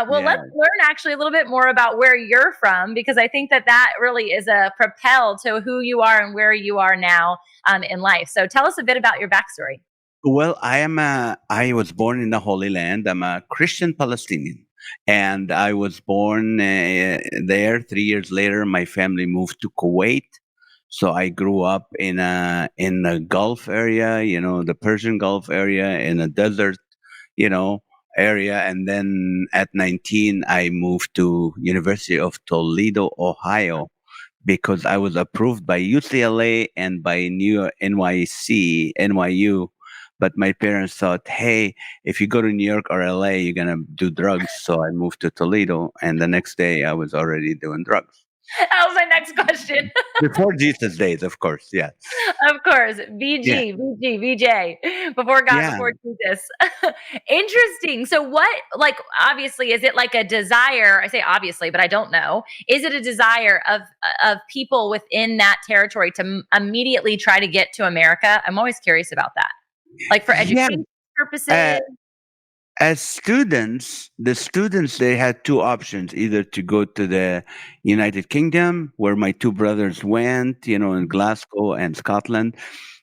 Well, Yeah. let's learn actually a little bit more about where you're from, because I think that that really is a propel to who you are and where you are now in life. So tell us a bit about your backstory. Well, I was born in the Holy Land. I'm a Christian Palestinian, and I was born there. 3 years later, my family moved to Kuwait. So I grew up in the Gulf area, the Persian Gulf area, in a desert, you know, area. And then at 19, I moved to University of Toledo, Ohio, because I was approved by UCLA and by New York, NYU. But my parents thought, hey, if you go to New York or LA, you're going to do drugs. So I moved to Toledo. And the next day, I was already doing drugs. That was my next question. Before Jesus days, of course. Yeah. Of course, Yeah. VG, VG, VJ, before God, Yeah. before Jesus. Interesting. So, what, like, obviously, is it like a desire? I say obviously, but I don't know. Is it a desire of people within that territory to immediately try to get to America? I'm always curious about that. Like for Yeah. education purposes. Uh, as students, the students, they had two options: either to go to the United Kingdom, where my two brothers went, in Glasgow and Scotland.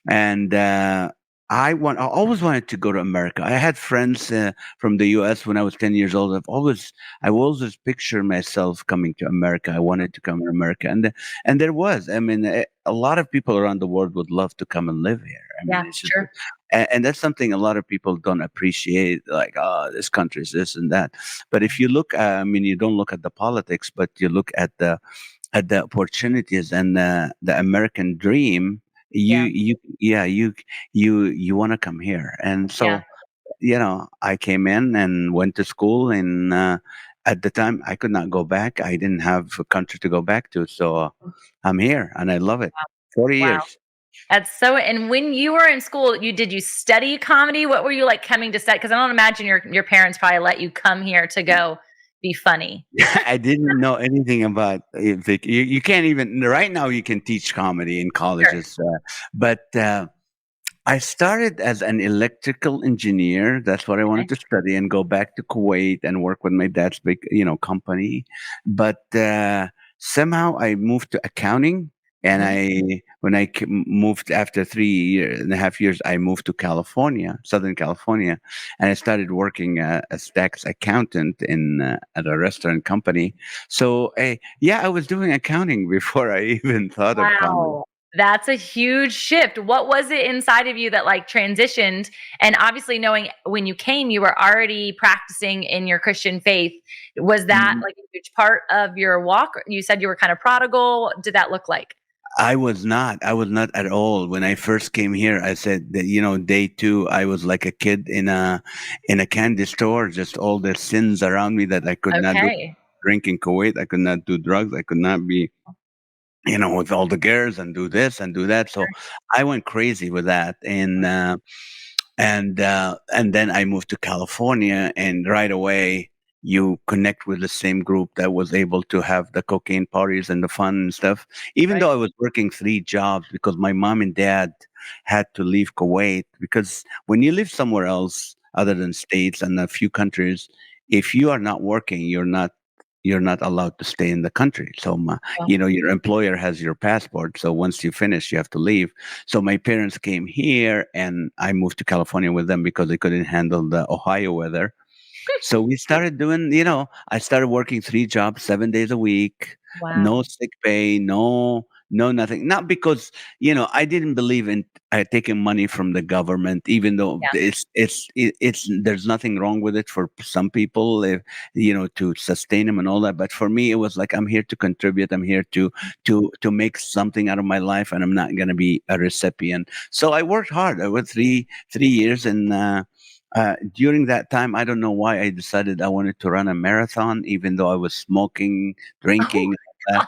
And I always wanted to go to America. I had friends from the U.S. when I was 10 years old. I always picture myself coming to America. I wanted to come to America, and there was. I mean, a lot of people around the world would love to come and live here. I mean, Yeah, it's just, sure. and that's something a lot of people don't appreciate. Like, oh, this country is this and that. But if you look, I mean, you don't look at the politics, but you look at the opportunities and the American dream. Yeah, You want to come here. And yeah. so, I came in and went to school, and at the time I could not go back. I didn't have a country to go back to, so I'm here and I love it. 40 Wow. years. That's so. And when you were in school, you study comedy? What were you like coming to study? Because I don't imagine your parents probably let you come here to go be funny. I didn't know anything about it. You can't even right now. You can teach comedy in Sure. colleges, but I started as an electrical engineer. That's what I wanted Okay. to study and go back to Kuwait and work with my dad's big, company. But somehow I moved to accounting. And Mhm. when I moved after 3.5 years, I moved to California, Southern California, and I started working as tax accountant at a restaurant company. So, yeah, I was doing accounting before I even thought of comedy. Wow. That's a huge shift. What was it inside of you that like transitioned? And obviously, knowing when you came, you were already practicing in your Christian faith. Was that like a huge part of your walk? You said you were kind of prodigal. What did that look like? I was not. I was not at all. When I first came here, I said that, day two, I was like a kid in a candy store, just all the sins around me that I could not do. Okay. Drink in Kuwait, I could not do drugs. I could not be, with all the girls and do this and do that. So I went crazy with that. And then I moved to California, and right away you connect with the same group that was able to have the cocaine parties and the fun and stuff. Even Right. though I was working three jobs because my mom and dad had to leave Kuwait, because when you live somewhere else other than states and a few countries, if you are not working, you're not allowed to stay in the country. So, Well, your employer has your passport. So once you finish, you have to leave. So my parents came here, and I moved to California with them because they couldn't handle the Ohio weather. So we started doing, I started working three jobs, 7 days a week, no wow. sick pay, no nothing. Not because, I didn't believe in taking money from the government, even though Yeah. there's nothing wrong with it for some people, if, to sustain them and all that. But for me, it was like, I'm here to contribute. I'm here to make something out of my life, and I'm not going to be a recipient. So I worked hard. I worked three years, and during that time, I don't know why I decided I wanted to run a marathon, even though I was smoking, Oh drinking. my Uh, god.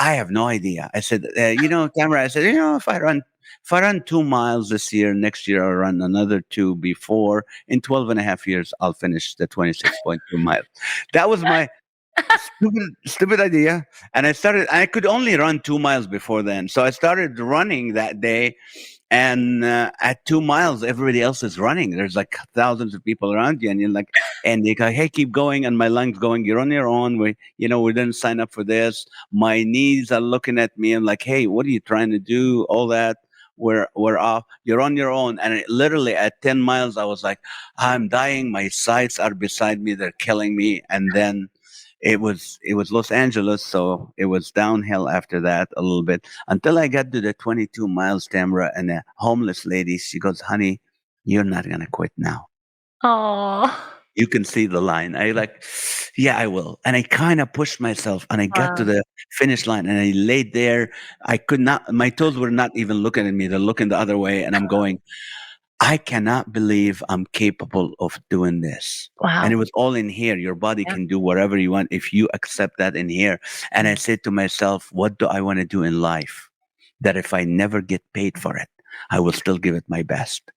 I have no idea. I said, Tamara, I said, if I run 2 miles this year, next year I'll run another two. Before in 12 and a half years, I'll finish the 26.2 miles. That was my stupid idea. And I could only run 2 miles before then. So I started running that day, And at 2 miles, everybody else is running. There's like thousands of people around you, and you're like, and they go, "Hey, keep going!" And my lungs going, "You're on your own. We didn't sign up for this." My knees are looking at me and like, "Hey, what are you trying to do?" All that. We're off. You're on your own. And literally at 10 miles, I was like, "I'm dying. My sights are beside me. They're killing me." And then it was Los Angeles, so it was downhill after that a little bit until I got to the 22 miles, Tamra, and a homeless lady. She goes, "Honey, you're not gonna quit now. Oh, You can see the line." I like, "Yeah, I will." And I kind of pushed myself, and I got to wow. the finish line, and I laid there. I could not. My toes were not even looking at me; they're looking the other way, and I'm going, I cannot believe I'm capable of doing this. And Wow. it was all in here. Your body Yeah. can do whatever you want if you accept that in here. And I said to myself, what do I want to do in life? That if I never get paid for it, I will still give it my best.